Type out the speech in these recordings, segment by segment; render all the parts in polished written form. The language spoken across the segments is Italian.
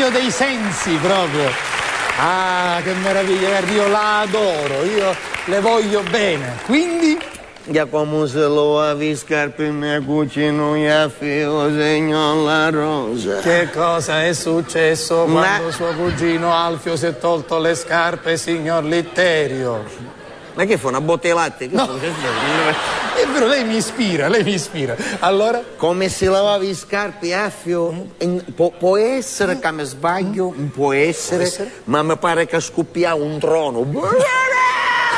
meglio dei sensi proprio. Ah, che meraviglia, guardi, io la adoro, io le voglio bene. Quindi? Ya come se lo avevi scarpe mia cucino ya fio segno la rosa. Che cosa è successo quando suo cugino Alfio si è tolto le scarpe, signor Litterio? Ma che fa, una botte di latte? No. È vero, lei mi ispira. Allora? Come se lavavi scarpe a fio, può essere che mi sbaglio, può essere, ma mi pare che scoppia un trono.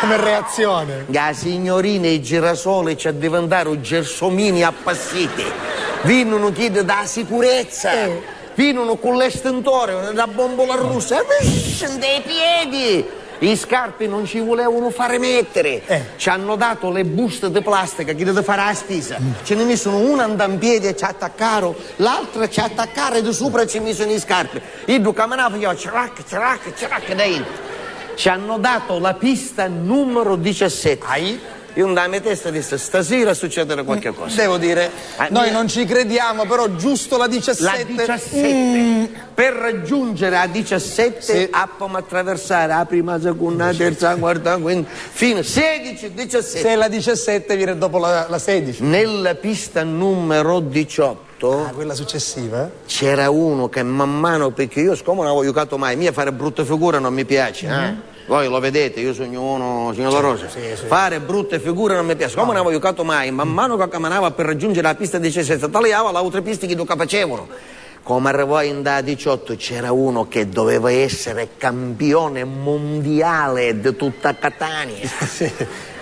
Come reazione? La signorina e i girasoli ci diventano gelsomini appassiti. Vengono chiedere da sicurezza. Vengono con l'estintore, la bombola russa. Dei piedi. I scarpe non ci volevano fare mettere. Ci hanno dato le buste di plastica che deve fare la spesa. Ce ne messo una andando in piedi e ci attaccaro, l'altra ci attaccare e di sopra ci misero le scarpe. Io camminavo io, crac, dentro. Ci hanno dato la pista numero 17. Io nella mia testa disse, stasera succederà qualche cosa. Devo dire, noi non ci crediamo, però giusto la 17. La 17. Per raggiungere la 17 dobbiamo attraversare la prima, seconda, la terza, la quarta, la quinta, fino a 16, 17. Se la 17 viene dopo la 16. Nella pista numero 18, quella successiva, c'era uno che man mano, perché io siccome non avevo giocato mai, mia fare brutte figure non mi piace, Voi lo vedete, io sono uno, signor La Rosa, fare brutte figure non mi piace, come non avevo giocato mai, man mano che camminava per raggiungere la pista 17, tagliava le altre piste che lo facevano. Come arrivò in da 18 c'era uno che doveva essere campione mondiale di tutta Catania.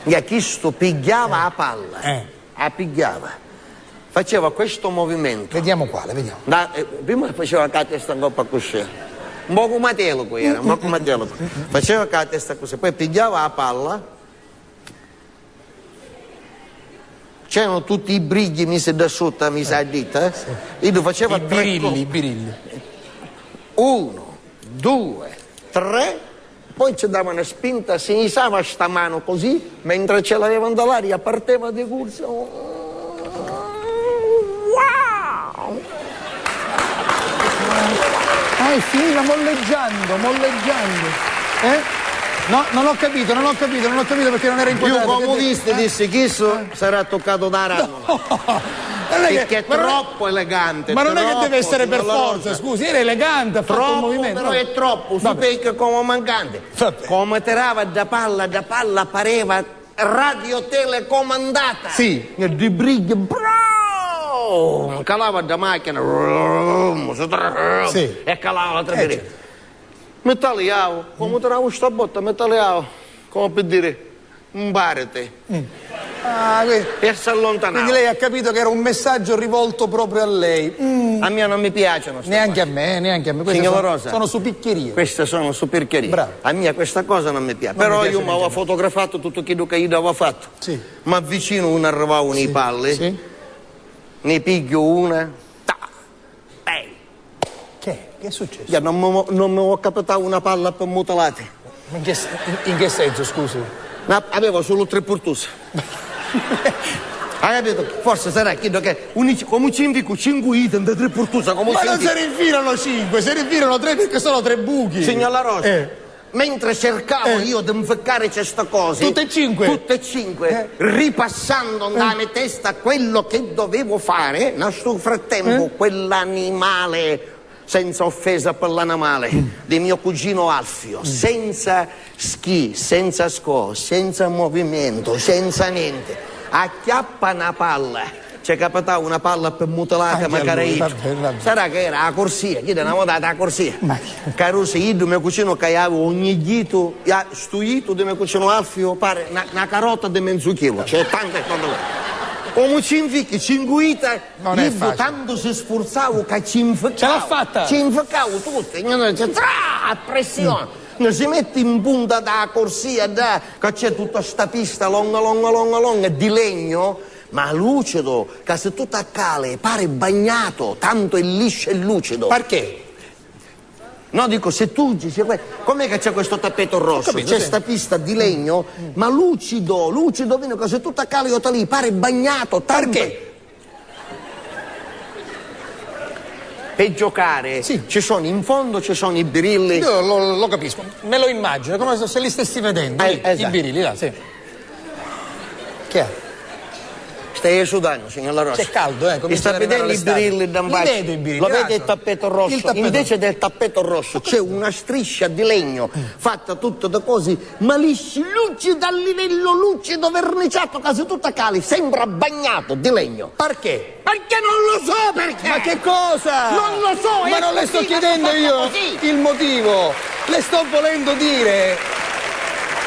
E chi sto pigliava la palla, la pigliava, faceva questo movimento. Vediamo quale, vediamo. Prima faceva la testa in coppa così. Un po' come Matelo era, un po' come Matelo. Faceva la testa così, poi pigliava la palla, c'erano tutti i brigli messi da sotto, mi sa dita, e lo faceva i birilli. 1, 2, 3, poi ci dava una spinta, si iniziava sta mano così, mentre ce l'avevano dall'aria, partiva di corsa. Wow! E finiva molleggiando. No, non ho capito perché non era inquadrato. Io comunista disse che sarà toccato da ramo. Perché è troppo elegante. Ma non è che deve essere per signor La forza, Rosa. scusi, era elegante, ha fatto un movimento. Però è troppo, su perché come mancante. Come tirava da palla pareva radiotelecomandata. Sì. E di briglie, calava da macchina, e calava l'altra diretta. Mi tagliavo, come tiravo sta botta, mi tagliavo, come per dire, imbarate. E si allontanava. Quindi lei ha capito che era un messaggio rivolto proprio a lei. A me non mi piacciono. Neanche a me. Signor Rosa, sono supiccherie. Queste sono supiccherie. Bravo. A me questa cosa non mi piace. Però io mi avevo fotografato tutto quello che io avevo fatto. Sì. Ma vicino uno arrivava nei palle. Sì. Ne piglio una. Che è successo? Io non mi ho capitato una palla per mutilate. In che senso, scusi? No, avevo solo 3 portuse. Hai capito? Forse sarà chiedo che come ci invico 5 item da 3 portuse. Ma non si rinfilano 5, si rinfilano 3 perché sono 3 buchi. Signor La Rosa. Mentre cercavo io di inficcare queste cose, tutte e 5, ripassando nella mia testa quello che dovevo fare, nel suo frattempo quell'animale, senza offesa per l'animale, di mio cugino Alfio, senza schi, senza sco, senza movimento, senza niente, acchiappa una palla. C'è capitata una palla per mutilata, magari sarà che era la corsia, chi ne data la corsia. Caruso, io mio cugino che avevo ogni dito, sto dito di mio cugino Alfio pare una carota di mezzo chilo, c'è tante cose. Come ci inficchi, ci inguita, io tanto si sforzavo che ci inficcavo. Ce l'ha fatta! Ci inficcavo tutti, a pressione. Non si mette in punta da corsia, che c'è tutta sta pista lunga di legno, ma lucido, che se tu t'accale pare bagnato, tanto è liscio e lucido. Perché? No, dico, se tu com'è che c'è questo tappeto rosso? C'è sta pista di legno, ma lucido, vino che se tu t'accale io lì pare bagnato, tanto. Perché? per giocare ci sono in fondo, ci sono i birilli. Io lo capisco, me lo immagino, come se li stessi vedendo. Lì, esatto. I birilli là, sì. Che è? Stai sudando, signor La Rosa. C'è caldo, Mi sta vedendo i birilli da basso? Vedo i birilli. Lo vede il tappeto rosso? Invece del tappeto rosso c'è una striscia di legno fatta tutta da cose malisci, lucido a livello lucido, verniciato, quasi tutta cali, sembra bagnato di legno. Perché? Perché non lo so perché! Ma che cosa? Non lo so! Ma non le sto chiedendo io il motivo. Le sto volendo dire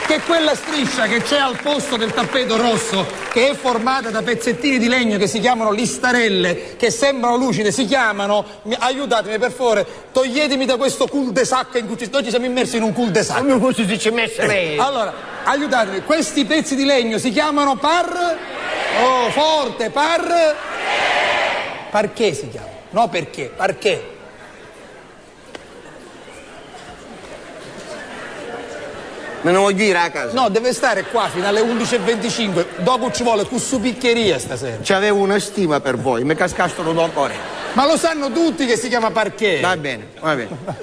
che quella striscia che c'è al posto del tappeto rosso, che è formata da pezzettini di legno che si chiamano listarelle, che sembrano lucide, si chiamano, aiutatemi per favore, toglietemi da questo cul-de-sac in cui noi ci siamo immersi in un cul-de-sac. Come così si ci messa lei? Allora, aiutatemi, questi pezzi di legno si chiamano oh, forte, perché si chiamano? No, perché? Me ne voglio dire a casa? No, deve stare qua fino alle 11:25. Dopo ci vuole su piccheria stasera. C'avevo una stima per voi, mi cascastro da cuore. Ma lo sanno tutti che si chiama perché. Va bene.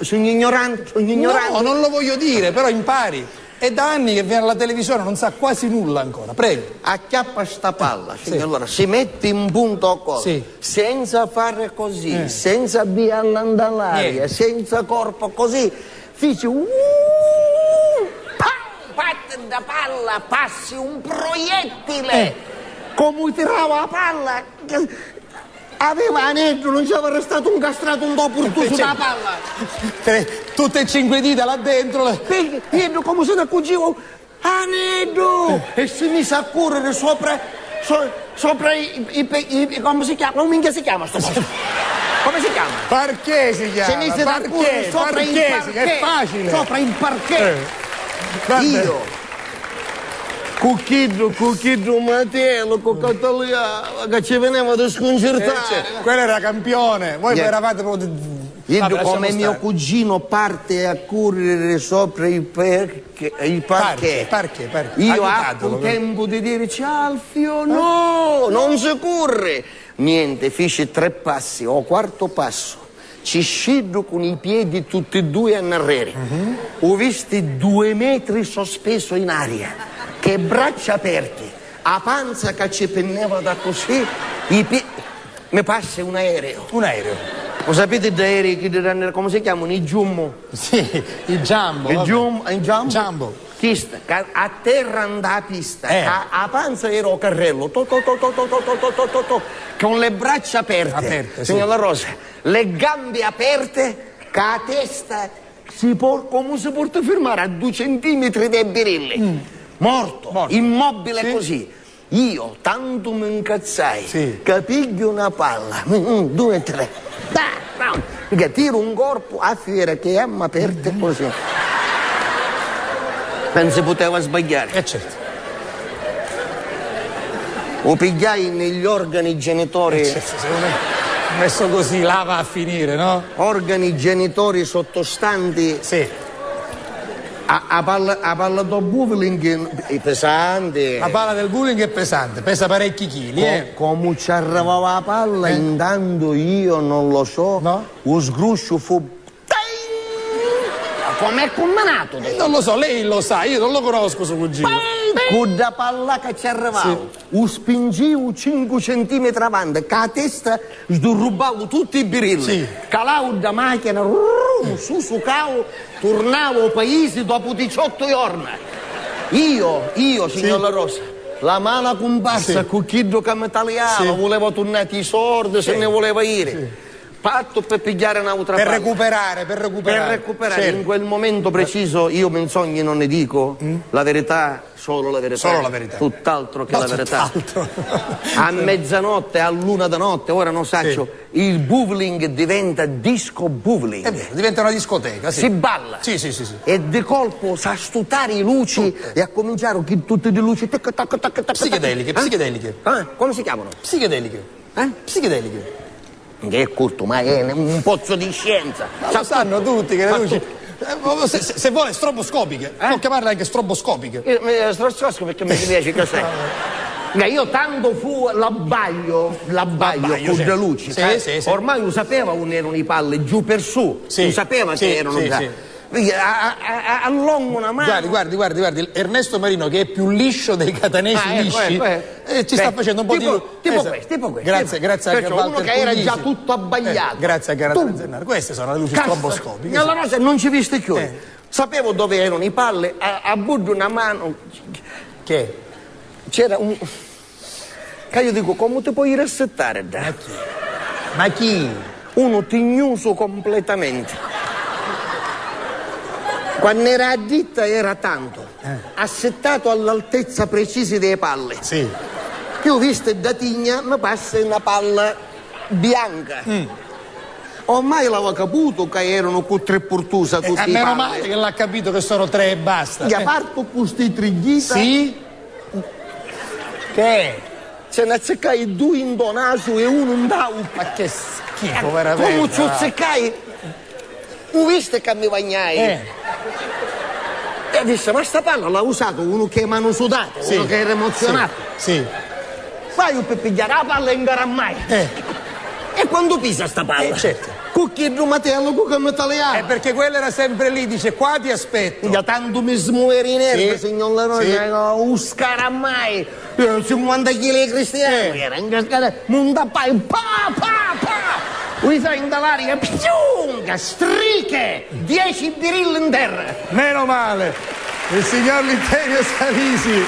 Sono ignorante. No, non lo voglio dire, però impari. È da anni che viene alla televisione, non sa quasi nulla ancora. Prego. Acchiappa sta palla, allora si mette in punto a collo, senza fare così, senza avviarla all'aria, senza corpo così. Dice parte da palla, passi un proiettile. Come tirava la palla, aveva anello, non ci aveva restato un castrato un dopo tu sulla palla. Tutte e 5 dita là dentro. Vedo come se ne accugivo anello e si mise a correre sopra i come si chiama? Non minchia si chiama sto posto. Come si chiama? Perché si chiama? Si mise a correre sopra il parquet. È facile. Sopra il parquet. Io Cucchiddu Matelo con Catalina che ci veniva da sconcertare. Quello era campione, voi eravate io come mio cugino parte a correre sopra il parquet. Perché? Io ho tempo di dire Alfio, no, non si corre. Niente, fece 3 passi, o quarto passo. Ci scedo con i piedi tutti e 2 a narrere. Ho visto 2 metri sospeso in aria, che braccia aperte, a panza che ci penneva da così, mi passa un aereo. Un aereo. Lo sapete gli aerei che come si chiamano? I Jumbo? Sì, i Jumbo. I Jumbo? Jumbo. A terra andava a pista, a panza era un carrello, con le braccia aperte, signor La Rosa, le gambe aperte, che la testa come si può fermare a 2 centimetri dai birilli. Morto, immobile così. Io tanto mi incazzai che piglio una palla, 2, 3, che tiro un corpo a fiera che è aperte così. Non si poteva sbagliare. Certo. Lo pigliai negli organi genitori. Certo, secondo me messo così là va a finire, no? Organi genitori sottostanti. Sì. A palla del bowling è pesante. La palla del bowling è pesante, pesa parecchi chili. Come ci arrivava la palla, intanto io non lo so. No? Lo sgruscio fu. Com'è combinato? Non lo so, lei lo sa, io non lo conosco suo cugino. Con la palla che ci arrivava, lo spingevo 5 centimetri avanti, che la testa sdurrubavo tutti i birilli. Calavo da macchina, su cavo, tornavo al paese dopo 18 giorni. Io, signor La Rosa, la mano comparsa con chi che mi tagliava, volevo tornare i soldi, se ne voleva dire. Fatto per pigliare un'altra palla. Per recuperare. In quel momento preciso io menzogne non ne dico, la verità, solo la verità. Tutt'altro che la verità. A mezzanotte, a luna da notte, ora non saccio, il bowling diventa disco bowling. È vero, diventa una discoteca, Si balla. Sì. E di colpo sa stutare i luci e a cominciare tutte le luci. Psichedeliche. Come si chiamano? Psichedeliche. Che è corto, ma è un pozzo di scienza. Ma lo sanno tutti che le luci. Se vuole stroboscopiche, può chiamarle anche stroboscopiche. Stroboscopiche perché mi piace che sei. Io tanto fu l'abbaglio con certo. le luci. Sì. Ormai lo sapeva non erano i palle giù per su. Lo sapeva che erano già. Allungo una mano. Guardi, Ernesto Marino, che è più liscio dei catanesi lisci, ci sta facendo un po' tipo questo. Grazie anche a Walter uno che era Puglisi. già tutto abbagliato. Grazie anche a Zennaro. Queste sono le luci stroboscopiche. Allora non ci viste più. Sapevo dove erano i palle, a buddo una mano. Che? C'era un. Che io dico, come ti puoi rassettare? Ma chi? Uno tignoso completamente. Quando era a ditta era tanto, assettato all'altezza precisa delle palle. Sì. Io visto da tigna mi passa una palla bianca. Ormai l'avevo capito che erano con tre portuse tutti i meno palle. male che l'ha capito che sono tre e basta. Gli ha fatto questi trighita. Sì? Che? Ce ne azzeccai due in donaso e uno in dau. Ma che schifo, veramente. Come ci azzeccai? Tu viste che mi bagnai? E disse, ma sta palla l'ha usato uno che è mano sudate, uno che era emozionato. Sì. Fai per pigliare la palla e ingarammai. E quando pisa sta palla? Certo. Cucchi il rumatello, come italiano. Perché quello era sempre lì, dice, qua ti aspetto. Da tanto mi smuovere i nervi, signor Leroy, uscarammai. 50 kg di cristiano, era incascato, montapai, pa! Uisa in dall'aria, pciunga, striche, 10 birilli in terra. Meno male. Il signor Litterio Salisi.